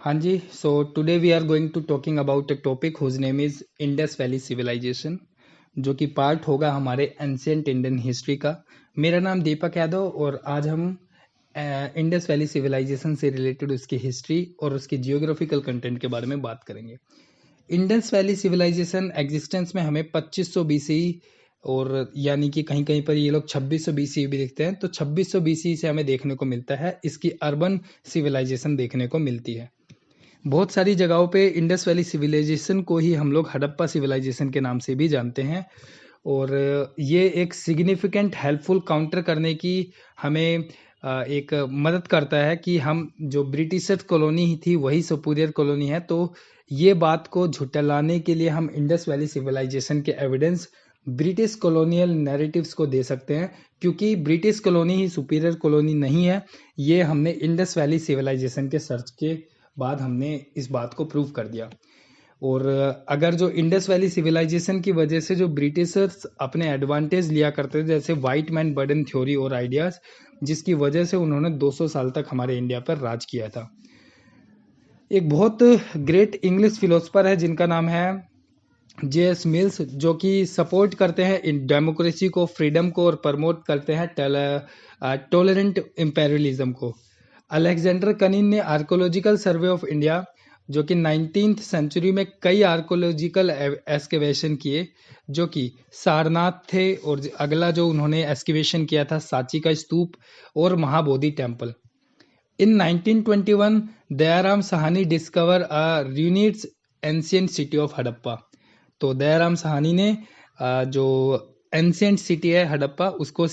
हाँ जी, so today we are going to talking about a topic whose name is Indus Valley Civilization, जो कि part होगा हमारे ancient Indian history का। मेरा नाम दीपक यादव और आज हम इंडस वैली सिविलाइजेशन से रिलेटेड उसकी हिस्ट्री और उसकी जियोग्राफिकल कंटेंट के बारे में बात करेंगे। इंडस वैली सिविलाइजेशन एग्जिस्टेंस में हमें 2500 बीसी और यानी कि कहीं कहीं पर ये लोग 2600 बीसी भी लिखते हैं, तो 2600 बीसी से हमें देखने को मिलता है इसकी अर्बन सिविलाइजेशन देखने को मिलती है। बहुत सारी जगहों पे इंडस वैली सिविलाइजेशन को ही हम लोग हड़प्पा सिविलाइजेशन के नाम से भी जानते हैं और ये एक सिग्निफिकेंट हेल्पफुल काउंटर करने की हमें एक मदद करता है कि हम जो ब्रिटिशर्स कॉलोनी ही थी वही सुपीरियर कॉलोनी है। तो ये बात को झुटलाने के लिए हम इंडस वैली सिविलाइजेशन के एविडेंस ब्रिटिश कॉलोनियल नैरेटिव्स को दे सकते हैं, क्योंकि ब्रिटिश कॉलोनी ही सुपीरियर कॉलोनी नहीं है। ये हमने इंडस वैली सिविलाइजेशन के सर्च के बाद हमने इस बात को प्रूव कर दिया। और अगर जो इंडस वैली सिविलाइजेशन की वजह से जो ब्रिटिशर्स अपने एडवांटेज लिया करते थे, जैसे वाइट मैन बर्डन थ्योरी और आइडियाज, जिसकी वजह से उन्होंने 200 साल तक हमारे इंडिया पर राज किया था। एक बहुत ग्रेट इंग्लिश फिलोसफर है जिनका नाम है J.S. मिल्स, जो कि सपोर्ट करते हैं इन डेमोक्रेसी को, फ्रीडम को और प्रमोट करते हैं टॉलरेंट इम्पेरियलिज्म को। अलेक्जेंडर कनिन ने आर्कोलॉजिकल सर्वे ऑफ इंडिया, जो कि 19th सेंचुरी में कई आर्कोलॉजिकल एक्सकेवेशन किए, जो कि सारनाथ थे, और अगला जो उन्होंने एक्सकेवेशन किया था सांची का स्तूप और Mahabodhi temple. In 1921 Dayaram Sahni discover a units ancient city of Harappa. तो दयाराम साहनी ने जो एंशियंट सिटी है हड़प्पा उसको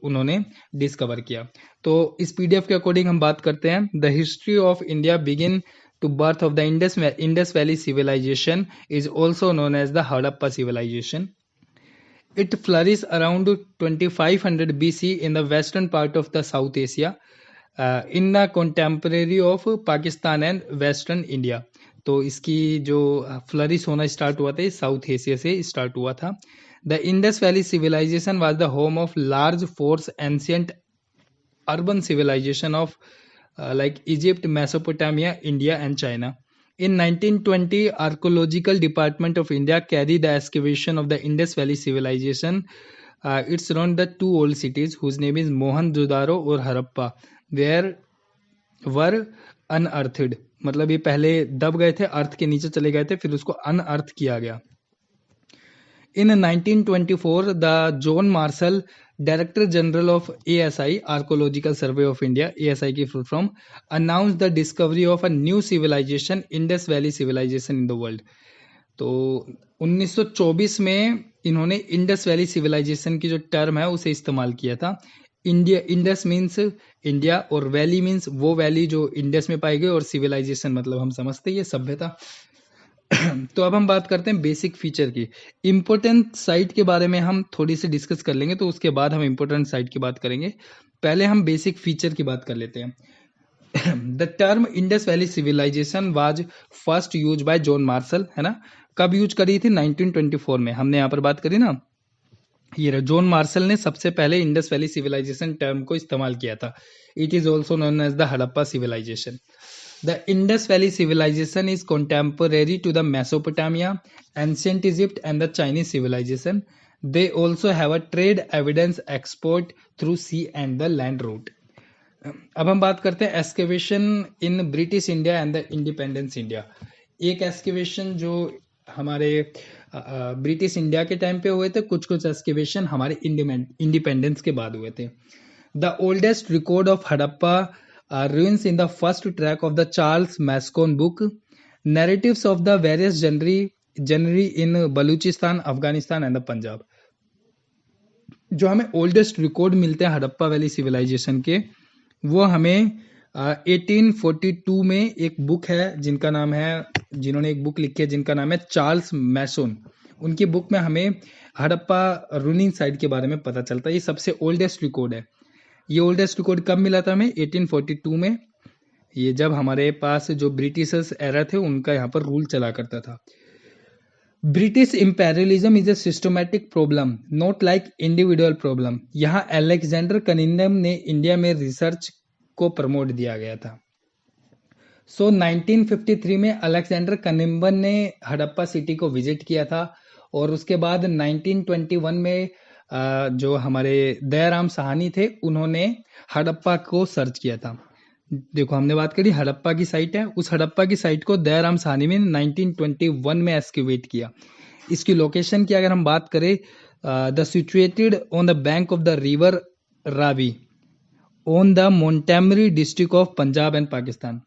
उन्होंने डिस्कवर किया। तो इस पीडीएफ के अकॉर्डिंग हम बात करते हैं। The history of India begin to birth of the Indus valley civilization is also known as the Harappa civilization. It flourished around 2500 BC in the western part of the South Asia, in the contemporary of Pakistan and western India. तो इसकी जो flourish होना start हुआ था south Asia से start हुआ था। The Indus valley civilisation was the home of large force ancient urban civilization of like Egypt, Mesopotamia, India and China. In 1920, Archaeological Department of India carried the excavation of the Indus Valley civilization. It's around the two old cities whose name is Mohenjo-daro और Harappa were unearthed. मतलब ये पहले दब गए थे, अर्थ के नीचे चले गए थे, फिर उसको अनअर्थ किया गया। In 1924, the John Marshall, Director General of ASI, Archaeological Survey of India, ASI की full form, announced the discovery of a new civilization, Indus Valley Civilization in the world. तो 1924 में इन्होंने इंडस वैली सिविलाइजेशन की जो term है उसे इस्तेमाल किया था। इंडिया, इंडस मीन्स इंडिया और वैली मीन्स वो वैली जो इंडस में पाई गई, और सिविलाइजेशन मतलब हम समझते हैं ये सभ्यता। तो अब हम बात करते हैं बेसिक फीचर की। इम्पोर्टेंट साइट के बारे में हम थोड़ी सी डिस्कस कर लेंगे, तो उसके बाद हम इम्पोर्टेंट साइट की बात करेंगे। पहले हम बेसिक फीचर की बात कर लेते हैं। The term Indus valley civilisation was first use by John Marshall, है ना। कब यूज करी थी? 1924 में। हमने यहाँ पर बात करी ना, ये जॉन मार्शल ने सबसे पहले इंडस वैली सिविलाइजेशन टर्म को इस्तेमाल किया था। It is also known as the Harappa civilization. The Indus Valley civilization is contemporary to the Mesopotamia, ancient Egypt and the Chinese civilization. They also have a trade evidence export through sea and the land route. अब हम बात करते हैं excavation in British India and the independence India. एक excavation जो हमारे British India के time पे हुए थे, कुछ कुछ एक्सकेवेशन हमारे इंडिपेंडेंस के बाद हुए थे। The oldest record of Harappa ruins in the first track of the Charles Mascon book, narratives of the various genre in Baluchistan, Afghanistan and the Punjab. जो हमें ओल्डेस्ट रिकॉर्ड मिलते हैं हड़प्पा वैली सिविलाइजेशन के, वो हमें 1842 में एक बुक है जिनका नाम है, जिन्होंने एक बुक लिखी है जिनका नाम है चार्ल्स मैसोन। उनकी बुक में हमें हड़प्पा रूनिंग साइट के बारे में पता चलता है। ये सबसे ओल्डेस्ट रिकॉर्ड है। ये ओल्डेस्ट रिकॉर्ड कब मिला था हमें? 1842 में। ये जब हमारे पास जो ब्रिटिशर्स एरा थे उनका यहाँ पर रूल चला करता था। British imperialism is a systematic problem, not like individual problem. यहाँ अलेक्जेंडर कनिंघम ने इंडिया में रिसर्च को प्रमोट दिया गया था। सो 1953 में अलेक्जेंडर कनिम्बन ने हड़प्पा सिटी को विजिट किया था और उसके बाद 1921 में जो हमारे दयाराम साहनी थे उन्होंने हड़प्पा को सर्च किया था। देखो हमने बात करी हड़प्पा की साइट है, उस हड़प्पा की साइट को दयाराम साहनी में 1921 में एक्सकेवेट किया। इसकी लोकेशन की अगर हम बात करें, the situated on the bank of the river Ravi on the Montgomery district of Punjab and Pakistan.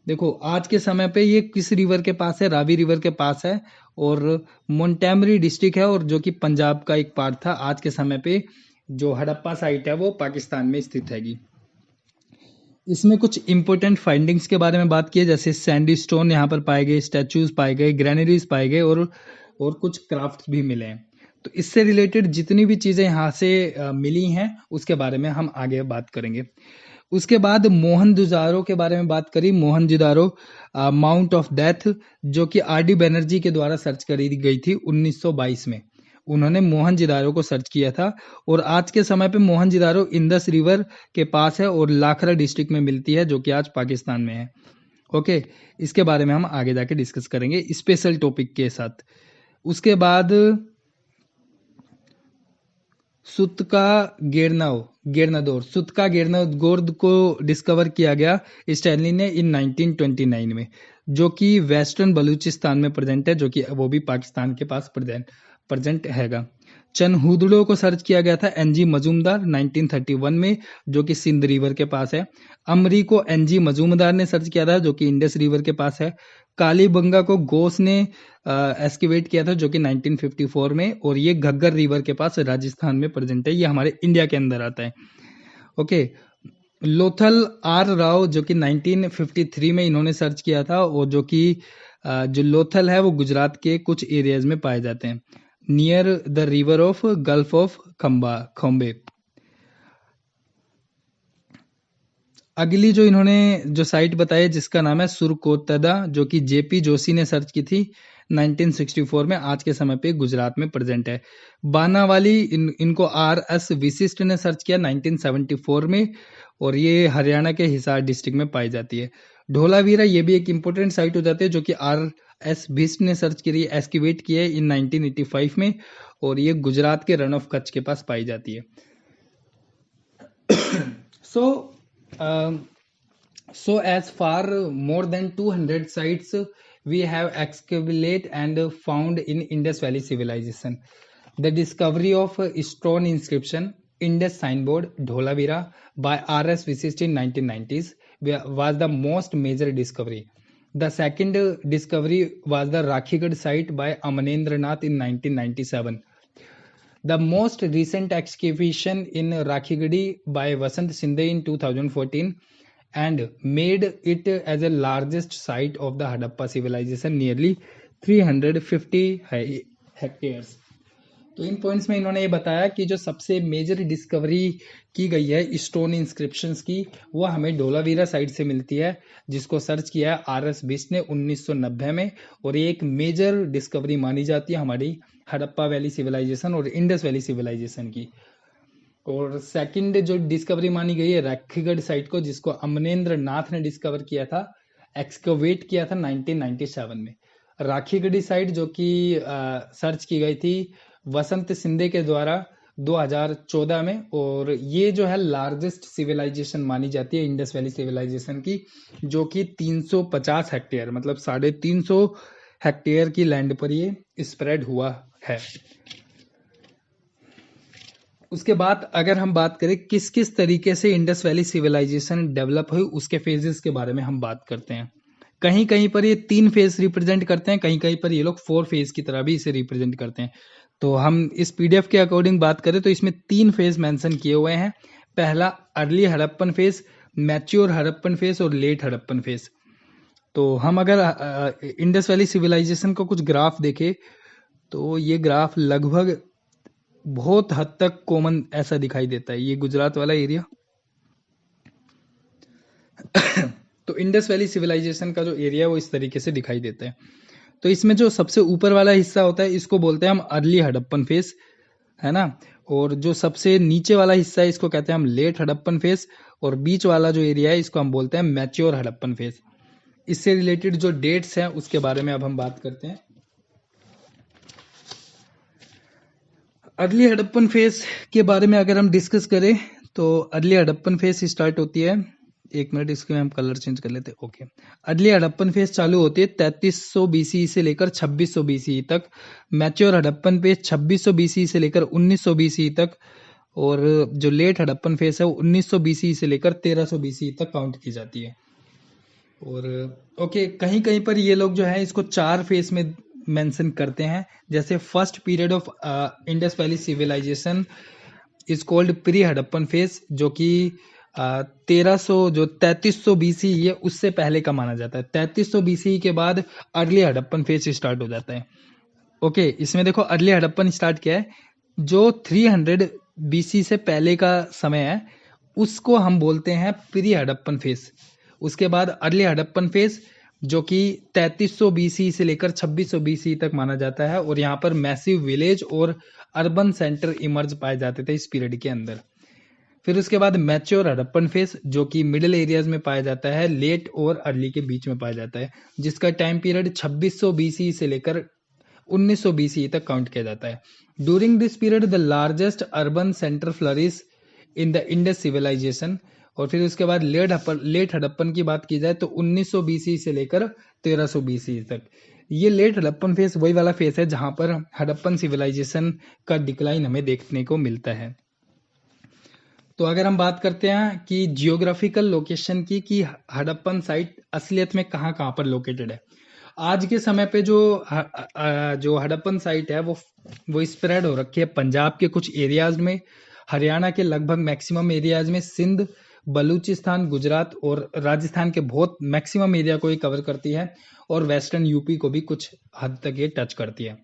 देखो आज के समय पे ये किस रिवर के पास है, रावी रिवर के पास है और मोंटेमरी डिस्ट्रिक्ट है और जो कि पंजाब का एक पार्ट था। आज के समय पे जो हड़प्पा साइट है वो पाकिस्तान में स्थित हैगी। इसमें कुछ इंपॉर्टेंट फाइंडिंग्स के बारे में बात की है, जैसे सैंडी स्टोन यहाँ पर पाए गए, स्टैचूज पाए गए, ग्रेनरीज पाए गए और कुछ क्राफ्ट्स भी मिले हैं। तो इससे रिलेटेड जितनी भी चीजें यहाँ से मिली हैं उसके बारे में हम आगे बात करेंगे। उसके बाद मोहनजुदारो के बारे में बात करी। मोहनजुदारो माउंट ऑफ डेथ, जो कि आर डी बैनर्जी के द्वारा सर्च करी गई थी 1922 में। उन्होंने मोहनजुदारो को सर्च किया था और आज के समय पे मोहनजुदारो इंदस रिवर के पास है और लाखरा डिस्ट्रिक्ट में मिलती है, जो कि आज पाकिस्तान में है। ओके, इसके बारे में हम आगे जाके डिस्कस करेंगे स्पेशल टॉपिक के साथ। उसके बाद सुतका गेरनादोर सुतका गेरनादोर को डिस्कवर किया गया स्टैनली ने इन 1929 में, जो कि वेस्टर्न बलूचिस्तान में प्रेजेंट है, जो कि वो भी पाकिस्तान के पास प्रेजेंट हैगा। चनहुदड़ो को सर्च किया गया था एनजी मजूमदार 1931 में, जो कि सिंध रिवर के पास है। अमरी को एनजी मजूमदार ने सर्च किया था, जो कि इंडस रिवर के पास है। कालीबंगा को गोस ने एस्किवेट किया था, जो कि 1954 में, और ये घग्गर रिवर के पास राजस्थान में प्रेजेंट है, ये हमारे इंडिया के अंदर आता है। ओके, लोथल आर राव, जो कि 1953 में इन्होंने सर्च किया था, और जो कि जो लोथल है वो गुजरात के कुछ एरियाज में पाए जाते हैं, near the river of gulf of खम्बे। अगली जो इन्होंने जो साइट बताई जिसका नाम है सुरकोतदा, जो कि जेपी जोशी ने सर्च की थी 1964 में, आज के समय पे गुजरात में प्रेजेंट है। बानावाली इनको आर एस विशिष्ट ने सर्च किया 1974 में और ये हरियाणा के हिसार डिस्ट्रिक्ट में पाई जाती है। ढोलावीरा ये भी एक इंपॉर्टेंट साइट हो जाती है, जो कि आर एस विशिष्ट ने सर्च की एस्किवेट की है इन 1985 में, और ये गुजरात के रन ऑफ कच्छ के पास पाई जाती है। So as far more than 200 sites we have excavated and found in Indus Valley civilization. The discovery of stone inscription Indus signboard Dholavira by R.S. Visist in 1990s was the most major discovery. The second discovery was the Rakhigad site by Amanendra Nath in 1997. The most recent excavation in Rakhigadi by Vasant Sinde in 2014 and made it as the largest site of the Hadappa civilization, nearly 350 hectares. तो इन points में इन्होंने ये बताया कि जो सबसे major discovery की गई है स्टोन इंस्क्रिप्शंस की, वो हमें ढोलावीरा साइट से मिलती है, जिसको सर्च किया है आर.एस. बिस्ट ने 1990 में, और ये एक मेजर डिस्कवरी मानी जाती है हमारी हड़प्पा वैली सिविलाइजेशन और इंडस वैली सिविलाइजेशन की। और सेकंड जो डिस्कवरी मानी गई है राखीगढ़ साइट को, जिसको अमनेंद्र नाथ ने डिस्कवर किया था, एक्सकवेट किया था 1997 में। राखीगढ़ी साइट जो कि सर्च की गई थी वसंत सिंधे के द्वारा 2014 में, और ये जो है लार्जेस्ट सिविलाइजेशन मानी जाती है इंडस वैली सिविलाइजेशन की, जो कि 350 हेक्टेयर मतलब 350 हेक्टेयर की लैंड पर ये स्प्रेड हुआ है। उसके बाद अगर हम बात करें किस किस तरीके से इंडस वैली सिविलाइजेशन डेवलप हुई, उसके फेजेस के बारे में हम बात करते हैं। कहीं कहीं पर ये 3 फेज रिप्रेजेंट करते हैं, कहीं कहीं पर ये लोग 4 फेज की तरह भी इसे रिप्रेजेंट करते हैं। तो हम इस पीडीएफ के अकॉर्डिंग बात करें तो इसमें 3 फेज मेंशन किए हुए हैं। पहला early Harappan phase, mature Harappan phase और लेट हड़प्पन फेज। तो हम अगर इंडस वैली सिविलाइजेशन को कुछ ग्राफ देखें तो ये ग्राफ लगभग बहुत हद तक कॉमन ऐसा दिखाई देता है, ये गुजरात वाला एरिया। तो इंडस वैली सिविलाइजेशन का जो एरिया है वो इस तरीके से दिखाई देता है। तो इसमें जो सबसे ऊपर वाला हिस्सा होता है इसको बोलते हैं हम अर्ली हड़प्पन फेज, है ना, और जो सबसे नीचे वाला हिस्सा है इसको कहते हैं हम लेट हड़प्पन फेज, और बीच वाला जो एरिया है इसको हम बोलते हैं मैच्योर हड़प्पन फेज। इससे रिलेटेड जो डेट्स हैं उसके बारे में अब हम बात करते हैं। अर्ली हड़प्पन फेज के बारे में अगर हम डिस्कस करें तो अर्ली हड़प्पन फेज स्टार्ट होती है, एक मिनट इसके में हम कलर चेंज कर लेते हैं। ओके, अर्ली हड़प्पन फेज चालू होती है 3300 बीसी से लेकर 2600 बीसी तक। मैच्योर हड़प्पन फेज 2600 बीसी से लेकर 1900 बीसी तक, और जो लेट हड़प्पन फेज है वो 1900 बीसी से लेकर 1300 बीसी तक काउंट की जाती है। और ओके, कहीं कहीं पर ये लोग जो है इसको 4 फेज में मेंशन करते हैं। जैसे first period of Indus valley civilization is called pre Harappan phase, जो कि 3300 बीसी है उससे पहले का माना जाता है। 3300 बीसी के बाद अर्ली हड़प्पन फेज स्टार्ट हो जाता है। ओके, इसमें देखो अर्ली हड़प्पन स्टार्ट किया है, जो 300 बीसी से पहले का समय है उसको हम बोलते हैं प्री हड़प्पन फेज। उसके बाद अर्ली हड़प्पन फेज जो कि 3300 बीसी से लेकर 2600 बीसी तक माना जाता है, और यहाँ पर मैसिव विलेज और अर्बन सेंटर इमर्ज पाए जाते थे इस पीरियड के अंदर। फिर उसके बाद मैच्योर हड़प्पन फेज जो कि मिडिल एरियाज में पाया जाता है, लेट और अर्ली के बीच में पाया जाता है, जिसका टाइम पीरियड 2600 बीसी से लेकर 1900 बीसी तक काउंट किया जाता है। During this period the largest urban centre flourish in the Indus civilization. और फिर उसके बाद लेट हड़प्पन की बात की जाए तो 1900 बीसी से लेकर 1300 बीसी तक। ये लेट हड़प्पन फेज वही वाला फेज है जहां पर हड़प्पन सिविलाइजेशन का डिक्लाइन हमें देखने को मिलता है। तो अगर हम बात करते हैं कि जियोग्राफिकल लोकेशन की, कि हड़प्पन साइट असलियत में कहाँ कहाँ पर लोकेटेड है। आज के समय पे जो हड़प्पन साइट है वो स्प्रेड हो रखी है पंजाब के कुछ एरियाज में, हरियाणा के लगभग मैक्सिमम एरियाज में, सिंध, बलूचिस्तान, गुजरात और राजस्थान के बहुत मैक्सिमम एरिया को ही कवर करती है, और वेस्टर्न यूपी को भी कुछ हद तक ये टच करती है।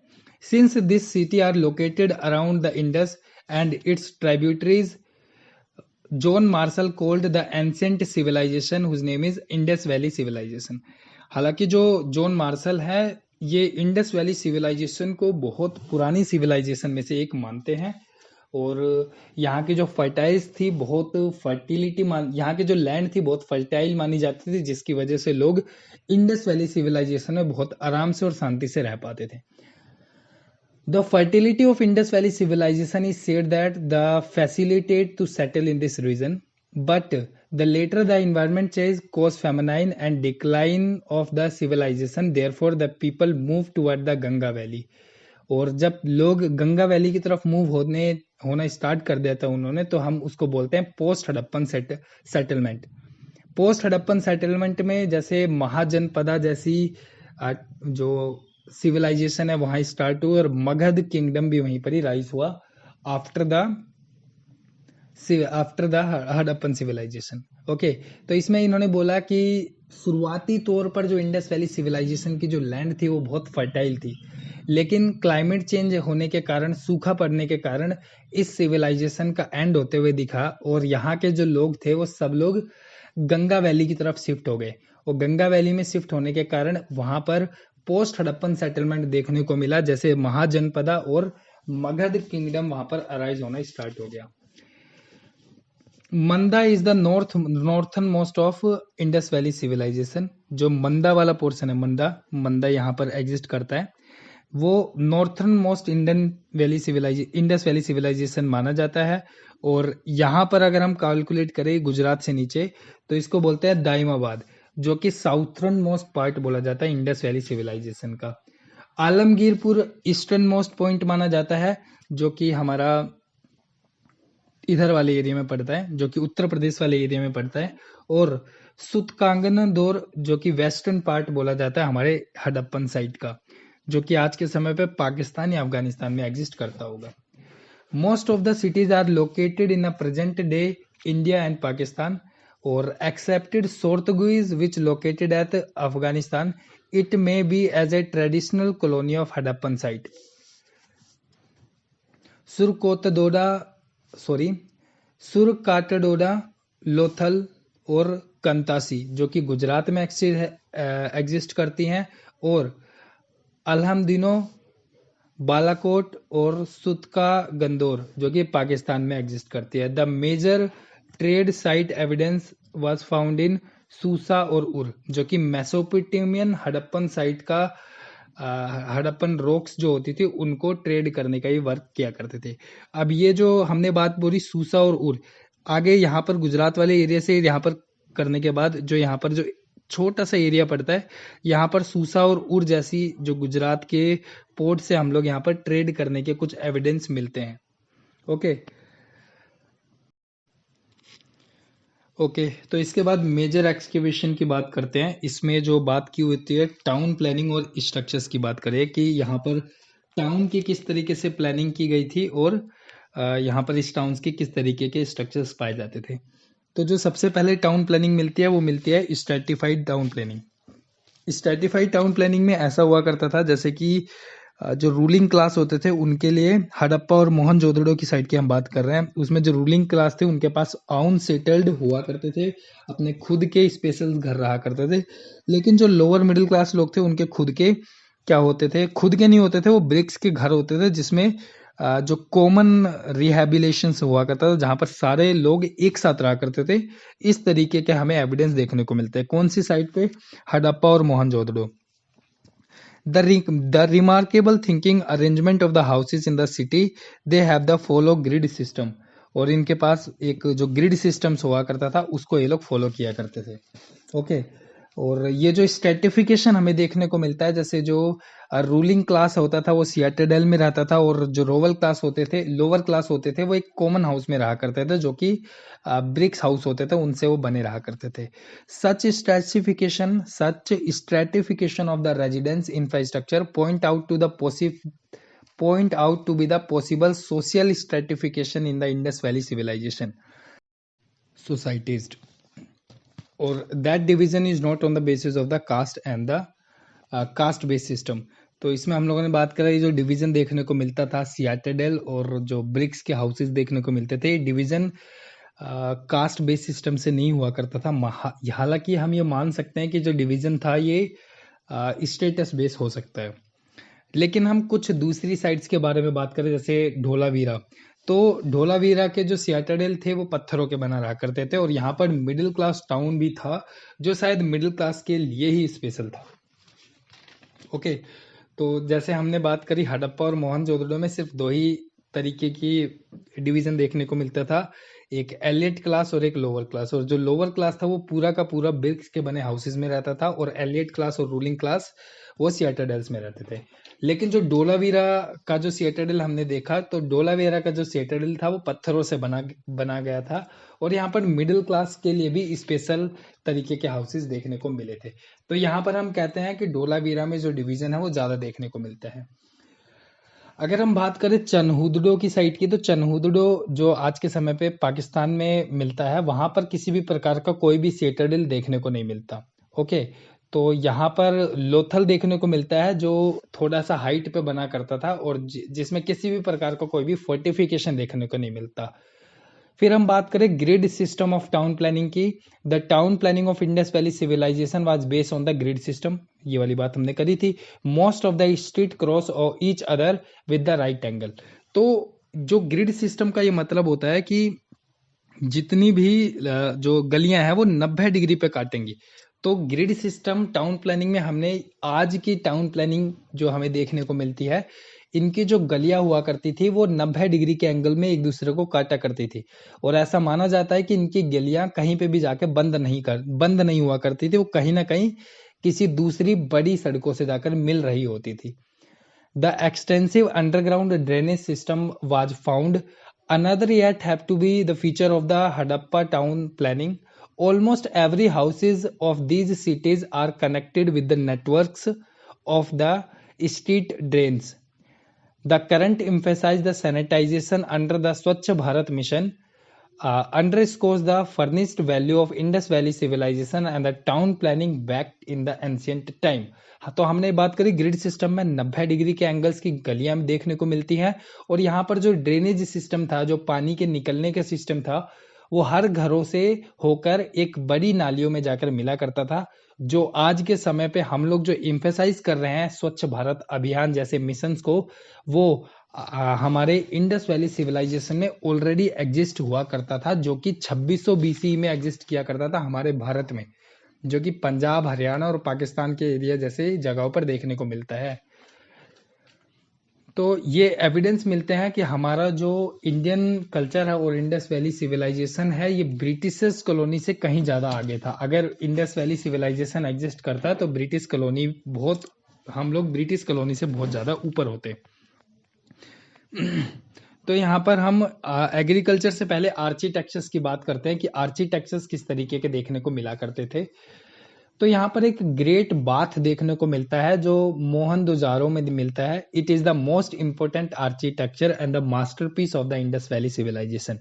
Since this city are located around the Indus and its tributaries, John Marshall called the ancient civilization whose name is Indus valley civilization. हालांकि जो जॉन मार्शल है ये इंडस वैली सिविलाइजेशन को बहुत पुरानी सिविलाइजेशन में से एक मानते हैं, और यहाँ की जो फर्टाइल्स थी, बहुत फर्टिलिटी यहाँ की जो लैंड थी बहुत फर्टाइल मानी जाती थी, जिसकी वजह से लोग इंडस वैली सिविलाइजेशन में बहुत आराम से और शांति से रह पाते थे। The fertility of Indus Valley civilization is said that the facilitate to settle in this region, but the later the environment change caused famine and decline of the civilization. Therefore, the people moved toward the Ganga Valley. और जब लोग Ganga valley की तरफ move होना start कर दिया था उन्होंने, तो हम उसको बोलते हैं post Harappan settlement. Post Harappan settlement में जैसे महाजनपदा जैसी जो सिविलाइजेशन है वहां स्टार्ट हुई, और मगध किंगडम भी वहीं पर ही राइज हुआ after the Harappan civilization. Okay, तो इसमें इन्होंने बोला कि शुरुआती तौर पर जो इंडस वैली सिविलाइजेशन की जो लैंड थी वो बहुत फर्टाइल थी, लेकिन क्लाइमेट चेंज होने के कारण, सूखा पड़ने के कारण इस सिविलाइजेशन का एंड होते हुए दिखा, और यहाँ के जो लोग थे वो सब लोग गंगा वैली की तरफ शिफ्ट हो गए, और गंगा वैली में शिफ्ट होने के कारण वहां पर पोस्ट हड़प्पन सेटलमेंट देखने को मिला, जैसे महाजनपदा और मगध किंगडम वहां पर अराइज होना स्टार्ट हो गया। Manda is the northernmost of Indus valley civilisation. जो मंदा वाला पोर्शन है, मंदा यहाँ पर एग्जिस्ट करता है, वो northern most Indus valley civilization माना जाता है। और यहाँ पर अगर हम कैलकुलेट करें गुजरात से नीचे, तो इसको बोलते हैं दाइमाबाद, जो कि साउथर्न मोस्ट पार्ट बोला जाता है इंडस वैली सिविलाइजेशन का। आलमगीरपुर ईस्टर्न मोस्ट पॉइंट माना जाता है, जो कि हमारा इधर वाले एरिया में पड़ता है, जो कि उत्तर प्रदेश वाले एरिया में पड़ता है। और सुतकांगनदोर जो कि वेस्टर्न पार्ट बोला जाता है हमारे हड़प्पन साइट का, जो कि आज के समय पे पाकिस्तान या अफगानिस्तान में एग्जिस्ट करता होगा। Most of the cities are located in a present day India and Pakistan, और excepted Shortugai which located at Afghanistan, it may be as a traditional colony of Harappan site. Surkotada, Lothal और कंतासी जो कि गुजरात में एग्जिस्ट करती हैं, और अल्हम्दिनो, बालाकोट और सुतका गंदोर जो कि पाकिस्तान में एग्जिस्ट करती है। The major trade site evidence was found in Susa और उर, जो कि मेसोपोटामियन हड़प्पन साइट का हड़प्पन रॉक्स जो होती थी उनको ट्रेड करने का ही वर्क किया करते थे। अब ये जो हमने बात बोली सूसा और उर, आगे यहाँ पर गुजरात वाले एरिया से यहाँ पर करने के बाद जो यहाँ पर जो छोटा सा एरिया पड़ता है, यहाँ पर सूसा और उर जैसी जो गुजरात के पोर्ट से हम लोग यहाँ पर ट्रेड करने के कुछ एविडेंस मिलते हैं। ओके ओके तो इसके बाद मेजर एक्सकेवेशन की बात करते हैं। इसमें जो बात की होती है टाउन प्लानिंग और स्ट्रक्चर्स की बात करें कि यहाँ पर टाउन की किस तरीके से प्लानिंग की गई थी और यहाँ पर इस टाउन्स के किस तरीके के स्ट्रक्चर्स पाए जाते थे। तो जो सबसे पहले टाउन प्लानिंग मिलती है वो मिलती है stratified town planning. Stratified town planning में ऐसा हुआ करता था जैसे कि जो रूलिंग क्लास होते थे उनके लिए, हड़प्पा और मोहनजोदड़ो की साइड की हम बात कर रहे हैं, उसमें जो रूलिंग क्लास थे उनके पास आउन सेटल्ड हुआ करते थे, अपने खुद के स्पेशल घर रहा करते थे। लेकिन जो लोअर मिडिल क्लास लोग थे उनके खुद के क्या होते थे, खुद के नहीं होते थे, वो ब्रिक्स के घर होते थे जिसमें जो कॉमन रिहेबिलेशन हुआ करता था जहां पर सारे लोग एक साथ रहा करते थे। इस तरीके के हमें एविडेंस देखने को मिलते हैं। कौन सी साइड पे? हड़प्पा और Mohenjodaro. The remarkable thinking arrangement of the houses in the city, they have the follow grid system। और इनके पास एक जो ग्रिड सिस्टम्स हुआ करता था उसको ये लोग फॉलो किया करते थे। ओके और ये जो स्ट्रेटिफिकेशन हमें देखने को मिलता है, जैसे जो रूलिंग क्लास होता था वो सियाटडेल में रहता था और जो लोअर क्लास होते थे वो एक कॉमन हाउस में रहा करते थे जो कि ब्रिक्स हाउस होते थे, उनसे वो बने रहा करते थे। Such stratification of the residence infrastructure point out to be the possible social stratification in the Indus Valley civilization societies, or that division is not on the basis of the caste and the caste based system। तो इसमें हम लोगों ने बात करा, ये जो division देखने को मिलता था सियाटडेल और जो ब्रिक्स के हाउसेस देखने को मिलते थे, डिवीजन कास्ट बेस्ड सिस्टम से नहीं हुआ करता था। हालांकि हम ये मान सकते हैं कि जो डिवीजन था ये स्टेटस बेस हो सकता है। लेकिन हम कुछ दूसरी साइड्स के बारे में बात करें, जैसे ढोलावीरा, तो ढोलावीरा के जो सियाटडेल थे वो पत्थरों के बना रहा करते थे और यहाँ पर मिडिल क्लास टाउन भी था जो शायद मिडिल क्लास के लिए ही स्पेशल था। ओके तो जैसे हमने बात करी हड़प्पा और मोहनजोदड़ो में सिर्फ दो ही तरीके की डिवीजन देखने को मिलता था, एक एलियट क्लास और एक लोअर क्लास। और जो लोअर क्लास था वो पूरा का पूरा ब्रिक्स के बने हाउसेस में रहता था और एलियट क्लास और रूलिंग क्लास वो सियाटडेल्स में रहते थे। लेकिन जो डोलावीरा का जो सियाटडेल हमने देखा, तो डोलावीरा का जो सियाटडेल था वो पत्थरों से बना गया था और यहाँ पर मिडिल क्लास के लिए भी स्पेशल तरीके के हाउसेस देखने को मिले थे। तो यहाँ पर हम कहते हैं कि डोलावीरा में जो डिवीजन है वो ज्यादा देखने को मिलता है। अगर हम बात करें चनहुदड़ो की साइड की, तो चनहुदड़ो जो आज के समय पे पाकिस्तान में मिलता है, वहां पर किसी भी प्रकार का कोई भी सियाटडेल देखने को नहीं मिलता। ओके तो यहाँ पर लोथल देखने को मिलता है जो थोड़ा सा हाइट पे बना करता था और जिसमें किसी भी प्रकार का कोई भी फोर्टिफिकेशन देखने को नहीं मिलता। फिर हम बात करें grid system of town planning की, the town planning of Indus valley civilisation was based on the grid system. ये वाली बात हमने करी थी। Most of the street cross और each other with the right angle. तो जो ग्रिड सिस्टम का ये मतलब होता है कि जितनी भी जो गलियां हैं वो 90 डिग्री पे काटेंगी। तो ग्रिड सिस्टम टाउन प्लानिंग में हमने आज की टाउन प्लानिंग जो हमें देखने को मिलती है, इनकी जो गलियां हुआ करती थी वो 90 डिग्री के एंगल में एक दूसरे को काटा करती थी और ऐसा माना जाता है कि इनकी गलियां कहीं पे भी जाके बंद नहीं हुआ करती थी, वो कहीं ना कहीं किसी दूसरी बड़ी सड़कों से जाकर मिल रही होती थी। The extensive underground drainage system was found. Another yet have to be the feature of the Hadappa town planning. Almost every houses of these cities are connected with the networks of the street drains. The current emphasize the sanitization under the Swachh Bharat mission underscores the furnished value of Indus Valley civilization and the town planning back in the ancient time। तो हमने बात करी grid system में 90 degree के angles की गलियां देखने को मिलती हैं और यहाँ पर जो ड्रेनेज सिस्टम था, जो पानी के निकलने का सिस्टम था, वो हर घरों से होकर एक बड़ी नालियों में जाकर मिला करता था, जो आज के समय पे हम लोग जो इम्फेसाइज कर रहे हैं स्वच्छ भारत अभियान जैसे मिशंस को, वो हमारे इंडस वैली सिविलाइजेशन में ऑलरेडी एग्जिस्ट हुआ करता था, जो कि 2600 BC में एग्जिस्ट किया करता था हमारे भारत में। जो कि पंजाब, हरियाणा और पाकिस्तान के एरिया जैसे जगहों पर देखने को मिलता है। तो ये एविडेंस मिलते हैं कि हमारा जो इंडियन कल्चर है और इंडस वैली सिविलाइजेशन है, ये ब्रिटिश कॉलोनी से कहीं ज़्यादा आगे था। अगर इंडस वैली सिविलाइजेशन एग्जिस्ट करता है तो ब्रिटिश कॉलोनी बहुत, हम लोग ब्रिटिश कॉलोनी से बहुत ज़्यादा ऊपर होते। तो यहाँ पर हम एग्रीकल्चर से पहले आर्किटेक्चर्स की बात करते हैं कि आर्किटेक्चर्स किस तरीके के देखने को मिला करते थे। तो यहाँ पर एक ग्रेट बाथ देखने को मिलता है जो मोहनजोदाड़ो में मिलता है। It is the most important architecture and the masterpiece of the Indus valley civilization.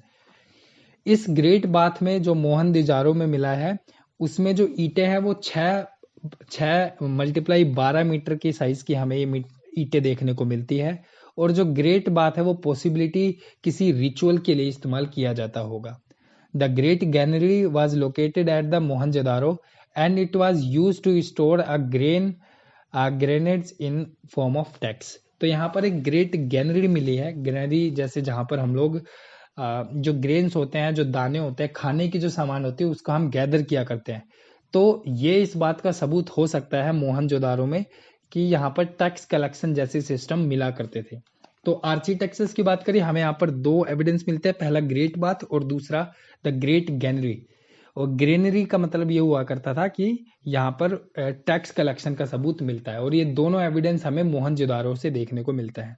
इस ग्रेट बाथ में जो मोहनजोदाड़ो में मिला है, उसमें जो ईंटें हैं वो 6 मल्टीप्लाई 12 मीटर की साइज की हमें ये ईंटें देखने को मिलती है। और जो ग्रेट बाथ है वो पॉसिबिलिटी किसी रिचुअल के लिए इस्तेमाल किया जाता होगा। The great granary was located at the Mohenjodaro and it was used to store a grenades in form of tax। तो यहाँ पर एक ग्रेट गैनरी मिली है। ग्रेनरी जैसे जहाँ पर हम लोग जो ग्रेन्स होते हैं, जो दाने होते हैं, खाने की जो सामान होती है, उसको हम गैदर किया करते हैं। तो ये इस बात का सबूत हो सकता है मोहनजोदाड़ो में कि यहाँ पर टैक्स कलेक्शन जैसे सिस्टम मिला करते थे। तो आर्किटेक्चर्स की बात करें, हमें यहाँ पर 2 एविडेंस मिलते हैं, पहला ग्रेट बाथ और दूसरा द ग्रेट गैनरी। और ग्रेनरी का मतलब ये हुआ करता था कि यहाँ पर टैक्स कलेक्शन का सबूत मिलता है। और ये दोनों एविडेंस हमें मोहनजोदाड़ो से देखने को मिलता है।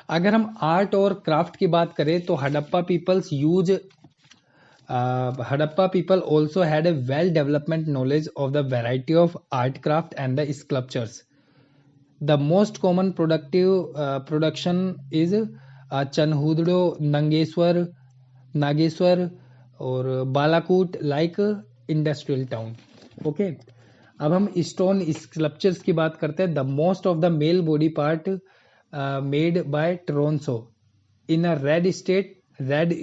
अगर हम आर्ट और क्राफ्ट की बात करें तो Harappa people also had a well development knowledge of the variety of art craft and the sculptures. The most common production is Chanhudaro, Nageshwar और Balakot like industrial town. Okay, अब हम स्टोन स्कल्पचर्स की बात करते हैं। The most of the male body part made by torso in a red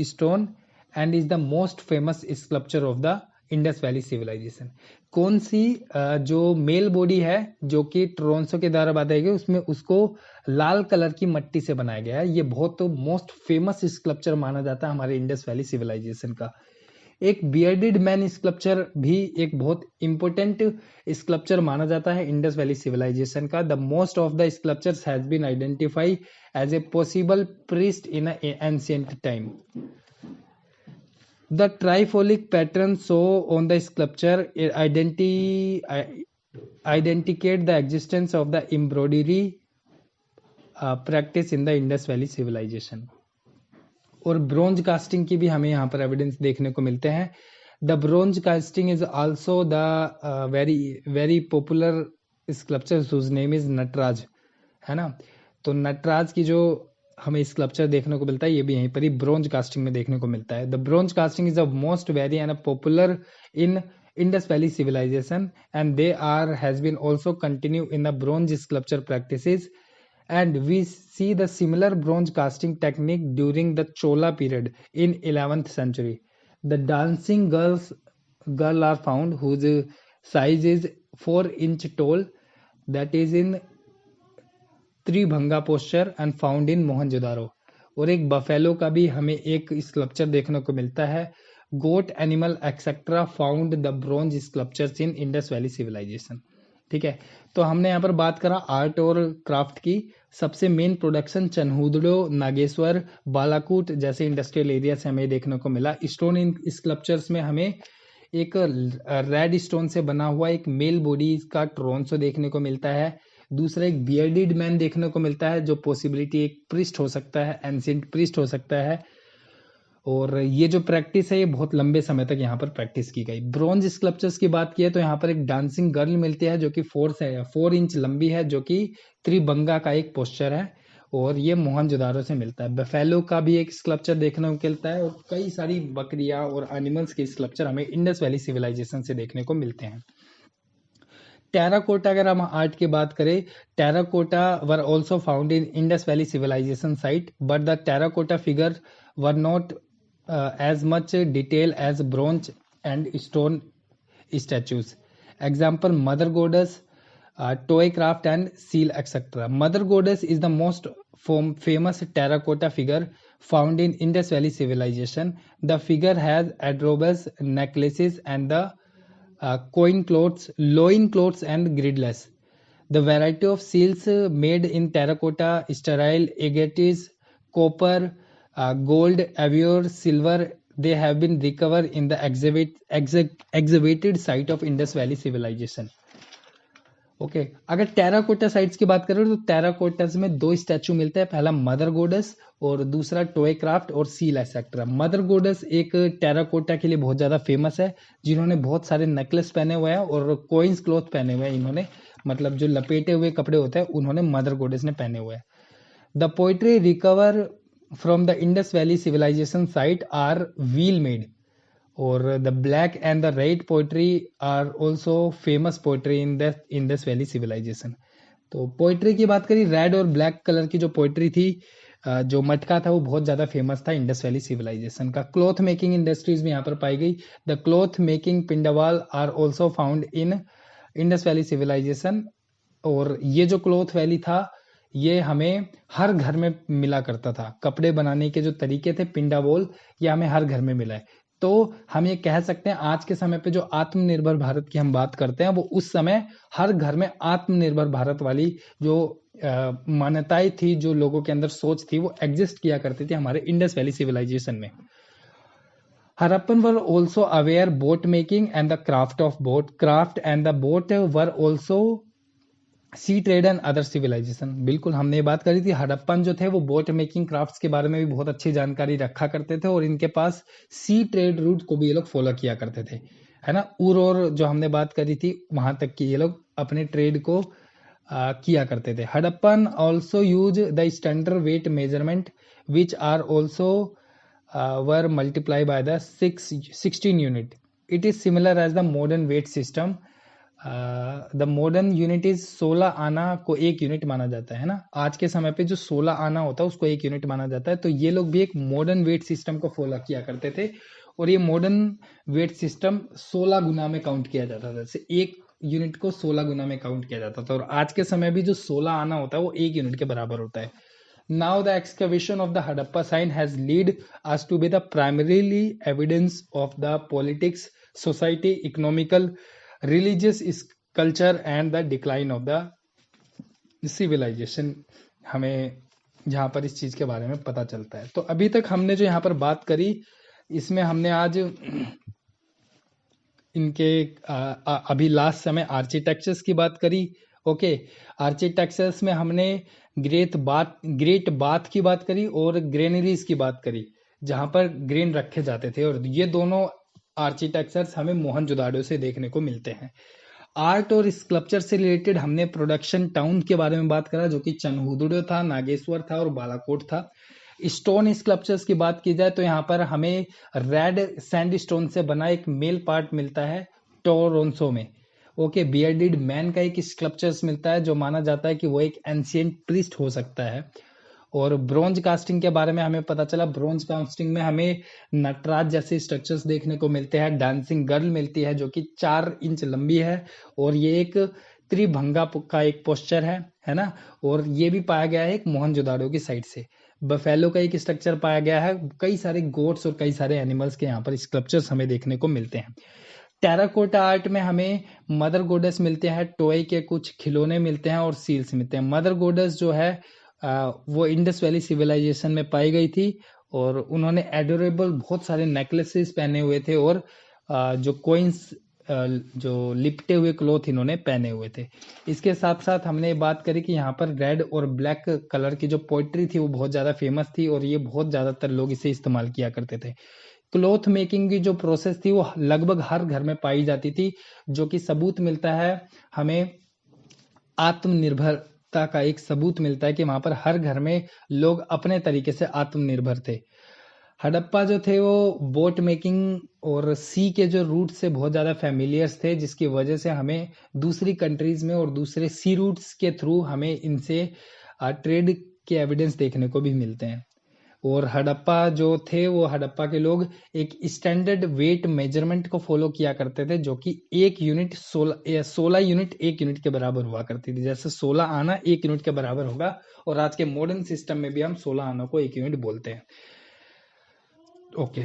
stone and is the most famous sculpture of the Indus valley civilisation. कौन सी जो mail body है जो कि ट्रोन्सो के द्वारा बनाई गई, उसमें उसको लाल कलर की मट्टी से बनाया गया है। ये बहुत मोस्ट फेमस स्कल्पचर माना जाता है हमारे इंडस वैली सिविलाइजेशन का। एक बियर्डेड मैन स्कल्पचर भी एक बहुत इंपॉर्टेंट स्कल्पचर माना जाता है इंडस वैली सिविलाइजेशन का। The most of the sculptures has been identified as a possible priest in ancient time. The trifolic pattern shown on the sculpture identicate the existence of the embroidery practice in the Indus Valley civilization। और bronze casting की भी हमें यहाँ पर evidence देखने को मिलते हैं। The bronze casting is also the very popular sculpture whose name is Nataraj, है ना। तो नटराज की जो हमें स्कल्पचर देखने को मिलता है, ये भी यहीं पर ही ब्रोंज कास्टिंग में देखने को मिलता है। The bronze casting is the most very and popular in Indus valley civilization and they are has been also continue in the bronze sculpture practices and we see the similar bronze casting technique during the Chola period in 11th century. The dancing girl are found whose size is 4 inch tall, that is in Tribhanga posture and found in Mohenjodaro. और एक buffalo का भी हमें एक sculpture देखने को मिलता है। Goat animal etcetera found the bronze sculptures in Indus valley civilisation. ठीक है, तो हमने यहाँ पर बात करा आर्ट और क्राफ्ट की। सबसे मेन प्रोडक्शन चनहुदड़ो, नागेश्वर, बालाकोट जैसे इंडस्ट्रियल एरिया से हमें देखने को मिला। स्टोन इन स्कल्पचर्स में हमें एक रेड स्टोन से बना हुआ एक मेल बॉडी का ट्रोन्सो देखने को मिलता है। दूसरा एक बियर्डेड मैन देखने को मिलता है जो पॉसिबिलिटी एक प्रिस्ट हो सकता है, एंशिएंट प्रिस्ट हो सकता है। और ये जो प्रैक्टिस है ये बहुत लंबे समय तक यहाँ पर प्रैक्टिस की गई। ब्रोंज स्कल्पचर्स की बात की है तो यहाँ पर एक डांसिंग गर्ल मिलती है जो कि 4 इंच लंबी है, जो कि त्रिभंगा का एक पोस्चर है और ये मोहनजोदाड़ो से मिलता है। बफेलो का भी एक स्कल्पचर देखने को मिलता है और कई सारी बकरियां और एनिमल्स के स्कल्पचर हमें इंडस वैली सिविलाइजेशन से देखने को मिलते हैं। टेराकोटा, अगर हम आर्ट की बात करें, terracotta were also found in Indus valley civilisation site but the terracotta figure were not as much detail as bronze and stone statues. Example, Mother Goddess, toy craft and seal, etc. Mother Goddess is the most famous terracotta figure found in Indus Valley civilization. The figure has adorable necklaces and the coin clothes, loin clothes and gridless. The variety of seals made in terracotta, sterile, agates, copper, gold, avior, silver, they have been recovered in the excavated site of Indus Valley civilization. Okay अगर terracotta sites की बात करें तो टेराकोटास में दो statue मिलते हैं, पहला मदर गोडस और दूसरा टॉय क्राफ्ट और सील एक्सेट्रा। मदर गोडस एक टेराकोटा के लिए बहुत ज्यादा फेमस है, जिन्होंने बहुत सारे नेकलेस पहने हुए हैं और कोइंस क्लॉथ पहने हुए हैं इन्होंने, मतलब जो लपेटे हुए कपड़े होते हैं उन्होंने मदर गोडेस ने पहने हुए हैं। The pottery recover from the Indus valley civilisation site are wheel made, और the black and the red pottery are also famous pottery in the Indus valley civilisation. तो पोइट्री की बात करी, रेड और ब्लैक कलर की जो poetry थी, जो मटका था वो बहुत ज्यादा फेमस था इंडस वैली सिविलाइजेशन का। क्लॉथ मेकिंग इंडस्ट्रीज में यहाँ पर पाई गई। The cloth making spindle whorl are also found in Indus valley civilisation, और ये जो क्लॉथ वैली था ये हमें हर घर में मिला करता था। कपड़े बनाने के जो तरीके थे पिंडावोल, ये हमें हर घर में मिला है। तो हम ये कह सकते हैं आज के समय पे जो आत्मनिर्भर भारत की हम बात करते हैं वो उस समय हर घर में आत्मनिर्भर भारत वाली जो मान्यताएं थी, जो लोगों के अंदर सोच थी, वो एग्जिस्ट किया करती थी हमारे इंडस वैली सिविलाइजेशन में। Harappan were also aware boat making and the craft of boat craft and the boat were also sea trade and other civilization. बिल्कुल हमने ये बात करी थी, हड़प्पन जो थे वो बोट मेकिंग क्राफ्ट्स के बारे में भी बहुत अच्छी जानकारी रखा करते थे, और इनके पास सी ट्रेड रूट को भी ये लोग फॉलो किया करते थे, है ना। और जो हमने बात करी थी वहां तक कि ये लोग अपने ट्रेड को किया करते थे। Harappan also use the standard weight measurement which are also were multiply by the 16 unit. It is similar as the modern weight system. The modern unit is 16 anna को एक यूनिट माना जाता है ना। आज के समय पे जो 16 आना होता है उसको एक यूनिट माना जाता है। तो ये लोग भी एक मॉडर्न वेट सिस्टम को फॉलो किया करते थे, और ये मॉडर्न वेट सिस्टम 16 गुना में काउंट किया जाता था। जैसे एक यूनिट को 16 गुना में काउंट किया जाता था, और आज के समय भी जो 16 आना होता है वो एक यूनिट के बराबर होता है। Now the excavation of the Harappa site has led us to be the primarily evidence of the politics, society, economical, religious culture and the decline of the civilization। हमें जहाँ पर इस चीज के बारे में पता चलता है। तो अभी तक हमने जो यहाँ पर बात करी, इसमें हमने आज इनके अभी लास्ट समय आर्किटेक्चर्स की बात करी। ओके, आर्किटेक्चर्स में हमने ग्रेट बाथ की बात करी और ग्रेनरीज की बात करी, जहां पर ग्रेन रखे जाते थे, और ये दोनों आर्किटेक्चर्स हमें मोहनजोदाड़ो से देखने को मिलते हैं। आर्ट और स्कल्पचर से रिलेटेड हमने प्रोडक्शन टाउन के बारे में बात करा, जो कि चनहुदुड़ो था, नागेश्वर था और बालाकोट था। स्टोन स्कल्पचर्स की बात की जाए तो यहाँ पर हमें रेड सैंडस्टोन से बना एक मेल पार्ट मिलता है टोरोंसो में। ओके, बियर्डेड मैन का एक स्कल्पचर्स मिलता है जो माना जाता है कि वो एक एंशिएंट प्रीस्ट हो सकता है। और ब्रोंज कास्टिंग के बारे में हमें पता चला, ब्रोंज कास्टिंग में हमें नटराज जैसे स्ट्रक्चर्स देखने को मिलते हैं। डांसिंग गर्ल मिलती है जो कि 4 इंच लंबी है, और ये एक त्रिभंगा का एक पोस्चर है ना। और ये भी पाया गया है एक मोहनजोदाड़ो की साइड से। बफेलो का एक स्ट्रक्चर पाया गया है। कई सारे गोट्स और कई सारे एनिमल्स के यहाँ पर स्कल्पचर्स हमें देखने को मिलते हैं। टेराकोटा आर्ट में हमें मदर गोडेस मिलते हैं, टॉय के कुछ खिलौने मिलते हैं और सील्स मिलते हैं। मदर गोडेस जो है वो इंडस वैली सिविलाइजेशन में पाई गई थी, और उन्होंने एडोरेबल बहुत सारे नेकलेसेस पहने हुए थे, और जो कोइंस जो लिपटे हुए क्लॉथ इन्होंने पहने हुए थे। इसके साथ साथ हमने बात करी कि यहाँ पर रेड और ब्लैक कलर की जो पोइट्री थी वो बहुत ज्यादा फेमस थी, और ये बहुत ज्यादातर लोग इसे इस्तेमाल किया करते थे। क्लॉथ मेकिंग की जो प्रोसेस थी वो लगभग हर घर में पाई जाती थी, जो कि सबूत मिलता है हमें, आत्मनिर्भरता का एक सबूत मिलता है कि वहां पर हर घर में लोग अपने तरीके से आत्मनिर्भर थे। हड़प्पा जो थे वो बोट मेकिंग और सी के जो रूट से बहुत ज्यादा फेमिलियर्स थे, जिसकी वजह से हमें दूसरी कंट्रीज में और दूसरे सी रूट्स के थ्रू हमें इनसे ट्रेड के एविडेंस देखने को भी मिलते हैं। और हड़प्पा जो थे वो हड़प्पा के लोग एक स्टैंडर्ड वेट मेजरमेंट को फॉलो किया करते थे, जो कि 1 यूनिट 16 यूनिट 1 यूनिट के बराबर हुआ करती थी। जैसे 16 आना 1 यूनिट के बराबर होगा, और आज के मॉडर्न सिस्टम में भी हम 16 आना को 1 यूनिट बोलते हैं। ओके।